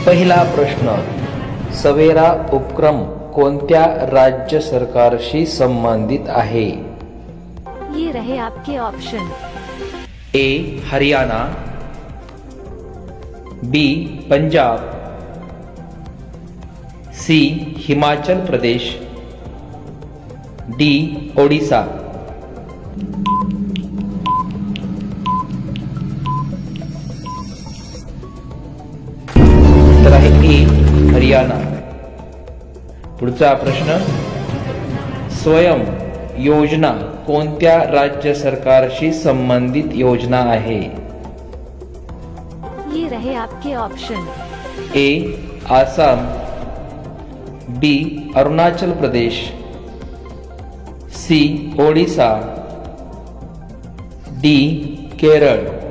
पहिला प्रश्न, सवेरा उपक्रम कोणत्या राज्य सरकारशी संबंधित आहे? ये रहे आपके ऑप्शन। ए हरियाणा, बी पंजाब, सी हिमाचल प्रदेश, डी ओडिशा। उत्तर आहे ए हरियाणा। पुढचा प्रश्न, स्वयं योजना कोणत्या राज्य सरकारशी संबंधित योजना आहे? ये रहे आपके ऑप्शन। ए आसाम, बी अरुणाचल प्रदेश, सी ओडिशा, डी केरळ।